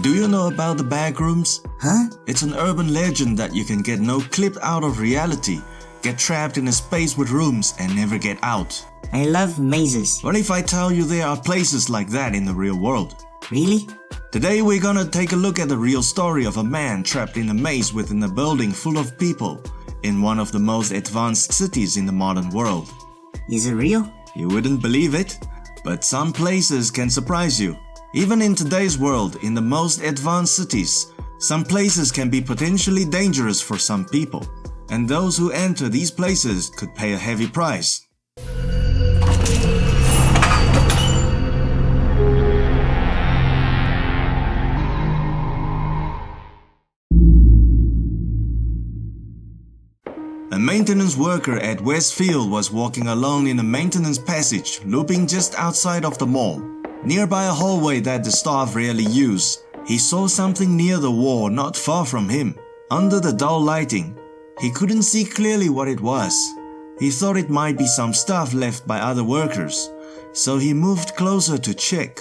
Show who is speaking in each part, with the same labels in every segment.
Speaker 1: Do you know about the backrooms?
Speaker 2: Huh?
Speaker 1: It's an urban legend that you can get no clip out of reality, get trapped in a space with rooms and never get out.
Speaker 2: I love mazes.
Speaker 1: What if I tell you there are places like that in the real world?
Speaker 2: Really?
Speaker 1: Today we're gonna take a look at the real story of a man trapped in a maze within a building full of people in one of the most advanced cities in the modern world.
Speaker 2: Is it real?
Speaker 1: You wouldn't believe it, but some places can surprise you. Even in today's world, in the most advanced cities, some places can be potentially dangerous for some people, and those who enter these places could pay a heavy price. A maintenance worker at Westfield was walking alone in a maintenance passage looping just outside of the mall. Nearby a hallway that the staff rarely use, he saw something near the wall not far from him. Under the dull lighting, he couldn't see clearly what it was. He thought it might be some stuff left by other workers, so he moved closer to check.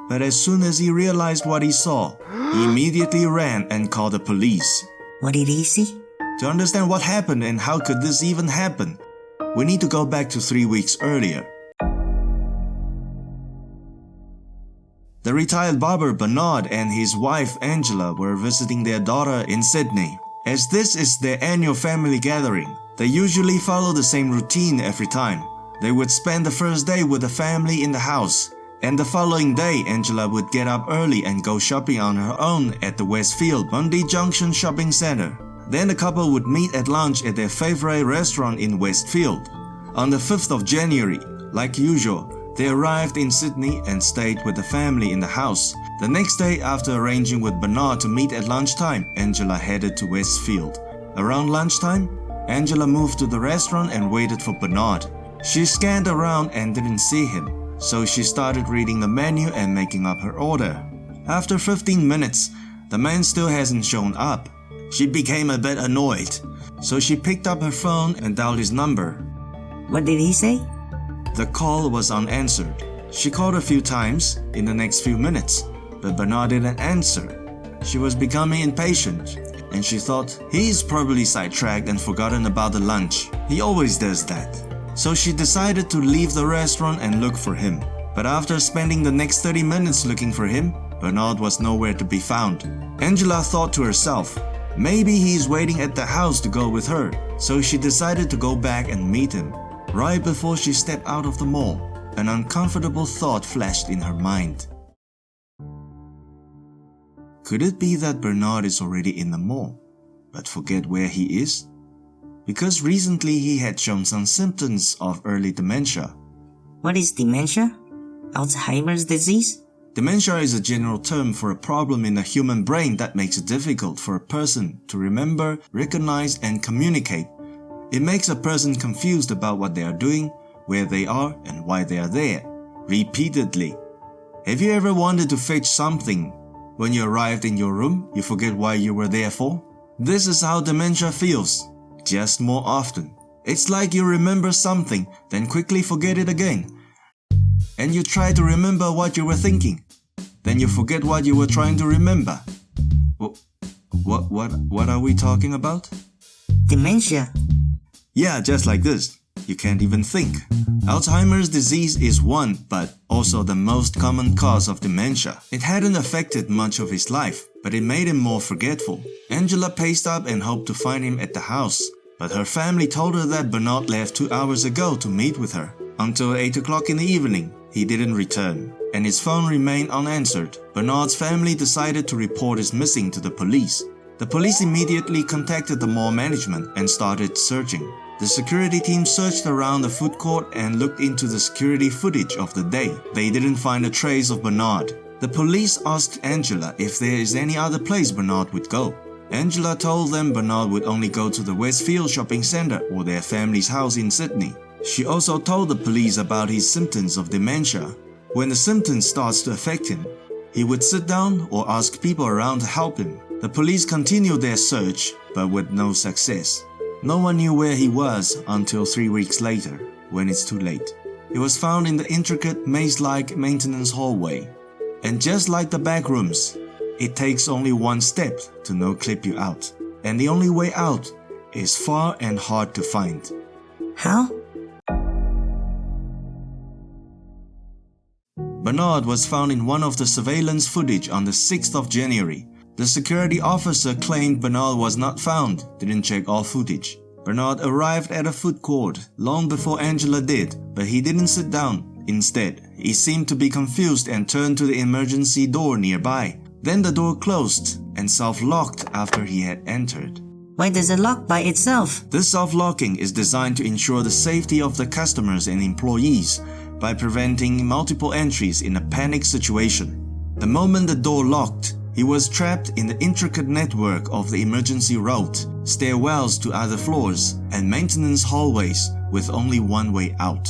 Speaker 1: But as soon as he realized what he saw, he immediately ran and called the police.
Speaker 2: What did he see?
Speaker 1: To understand what happened and how could this even happen, we need to go back to 3 weeks earlier. The retired barber Bernard and his wife Angela were visiting their daughter in Sydney. As this is their annual family gathering, they usually follow the same routine every time. They would spend the first day with the family in the house, and the following day Angela would get up early and go shopping on her own at the Westfield Bundy Junction shopping center. Then the couple would meet at lunch at their favorite restaurant in Westfield. On the 5th of January, like usual, they arrived in Sydney and stayed with the family in the house. The next day, after arranging with Bernard to meet at lunchtime, Angela headed to Westfield. Around lunchtime, Angela moved to the restaurant and waited for Bernard. She scanned around and didn't see him, so she started reading the menu and making up her order. After 15 minutes, the man still hasn't shown up. She became a bit annoyed, so she picked up her phone and dialed his number.
Speaker 2: What did he say?
Speaker 1: The call was unanswered. She called a few times in the next few minutes, but Bernard didn't answer. She was becoming impatient, and she thought he's probably sidetracked and forgotten about the lunch. He always does that. So she decided to leave the restaurant and look for him. But after spending the next 30 minutes looking for him, Bernard was nowhere to be found. Angela thought to herself, maybe he's waiting at the house to go with her, so she decided to go back and meet him. Right before she stepped out of the mall, an uncomfortable thought flashed in her mind. Could it be that Bernard is already in the mall, but forget where he is? Because recently he had shown some symptoms of early dementia.
Speaker 2: What is dementia? Alzheimer's disease?
Speaker 1: Dementia is a general term for a problem in the human brain that makes it difficult for a person to remember, recognize, and communicate. It makes a person confused about what they are doing, where they are, and why they are there, repeatedly. Have you ever wanted to fetch something? When you arrived in your room, you forget why you were there for? This is how dementia feels, just more often. It's like you remember something, then quickly forget it again. And you try to remember what you were thinking, then you forget what you were trying to remember. What are we talking about?
Speaker 2: Dementia.
Speaker 1: Yeah, just like this. You can't even think. Alzheimer's disease is one, but also the most common cause of dementia. It hadn't affected much of his life, but it made him more forgetful. Angela paced up and hoped to find him at the house, but her family told her that Bernard left 2 hours ago to meet with her. Until 8 o'clock in the evening, he didn't return, and his phone remained unanswered. Bernard's family decided to report his missing to the police. The police immediately contacted the mall management and started searching. The security team searched around the food court and looked into the security footage of the day. They didn't find a trace of Bernard. The police asked Angela if there is any other place Bernard would go. Angela told them Bernard would only go to the Westfield shopping center or their family's house in Sydney. She also told the police about his symptoms of dementia. When the symptoms starts to affect him, he would sit down or ask people around to help him. The police continued their search, but with no success. No one knew where he was until 3 weeks later, when it's too late. He was found in the intricate maze-like maintenance hallway. And just like the backrooms, it takes only one step to no-clip you out. And the only way out is far and hard to find.
Speaker 2: How?
Speaker 1: Bernard was found in one of the surveillance footage on the 6th of January. The security officer claimed Bernard was not found, didn't check all footage. Bernard arrived at a food court long before Angela did, but he didn't sit down. Instead, he seemed to be confused and turned to the emergency door nearby. Then the door closed and self-locked after he had entered.
Speaker 2: Why does it lock by itself?
Speaker 1: This self-locking is designed to ensure the safety of the customers and employees by preventing multiple entries in a panic situation. The moment the door locked, he was trapped in the intricate network of the emergency route, stairwells to other floors, and maintenance hallways with only one way out.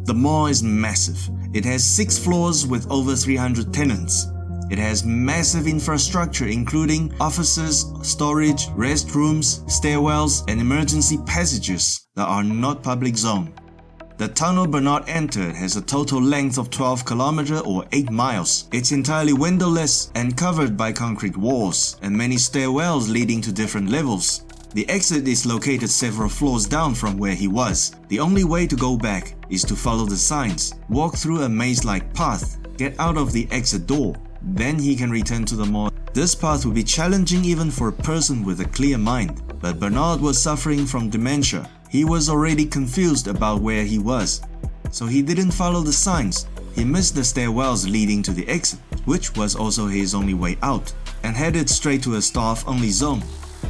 Speaker 1: The mall is massive. It has 6 floors with over 300 tenants. It has massive infrastructure including offices, storage, restrooms, stairwells, and emergency passages that are not public zone. The tunnel Bernard entered has a total length of 12 km or 8 miles. It's entirely windowless and covered by concrete walls and many stairwells leading to different levels. The exit is located several floors down from where he was. The only way to go back is to follow the signs, walk through a maze-like path, get out of the exit door. Then he can return to the mall. This path would be challenging even for a person with a clear mind. But Bernard was suffering from dementia. He was already confused about where he was. So he didn't follow the signs. He missed the stairwells leading to the exit, which was also his only way out, and headed straight to a staff-only zone.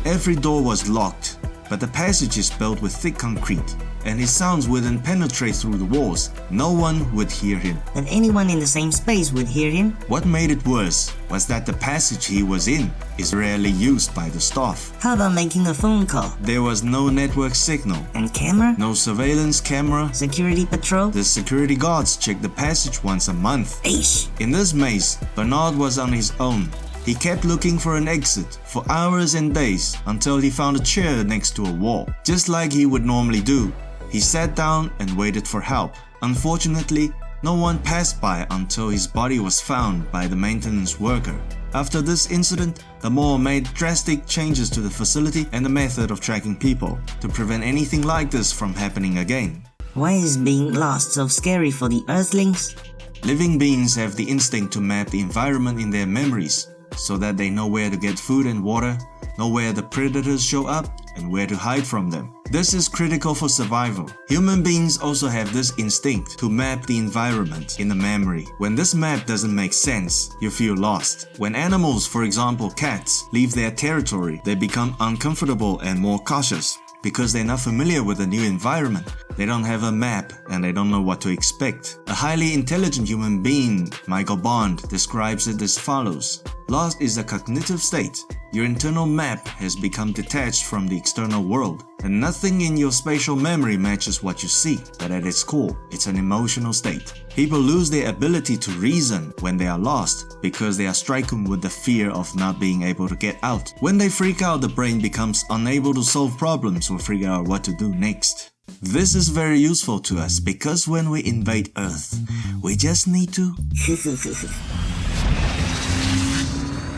Speaker 1: Every door was locked, but the passage is built with thick concrete, and his sounds wouldn't penetrate through the walls. No one would hear him.
Speaker 2: And anyone in the same space would hear him?
Speaker 1: What made it worse was that the passage he was in is rarely used by the staff.
Speaker 2: How about making a phone call?
Speaker 1: There was no network signal.
Speaker 2: And camera?
Speaker 1: No surveillance camera.
Speaker 2: Security patrol?
Speaker 1: The security guards checked the passage once a month.
Speaker 2: Eish!
Speaker 1: In this maze, Bernard was on his own. He kept looking for an exit for hours and days until he found a chair next to a wall. Just like he would normally do, he sat down and waited for help. Unfortunately, no one passed by until his body was found by the maintenance worker. After this incident, the mall made drastic changes to the facility and the method of tracking people to prevent anything like this from happening again.
Speaker 2: Why is being lost so scary for the Earthlings?
Speaker 1: Living beings have the instinct to map the environment in their memories so that they know where to get food and water, know where the predators show up, and where to hide from them. This is critical for survival. Human beings also have this instinct to map the environment in the memory. When this map doesn't make sense, you feel lost. When animals, for example cats, leave their territory, they become uncomfortable and more cautious because they're not familiar with the new environment. They don't have a map and they don't know what to expect. A highly intelligent human being, Michael Bond, describes it as follows. Lost is a cognitive state. Your internal map has become detached from the external world, and nothing in your spatial memory matches what you see, but at its core, it's an emotional state. People lose their ability to reason when they are lost because they are stricken with the fear of not being able to get out. When they freak out, the brain becomes unable to solve problems or figure out what to do next. This is very useful to us because when we invade Earth, we just need to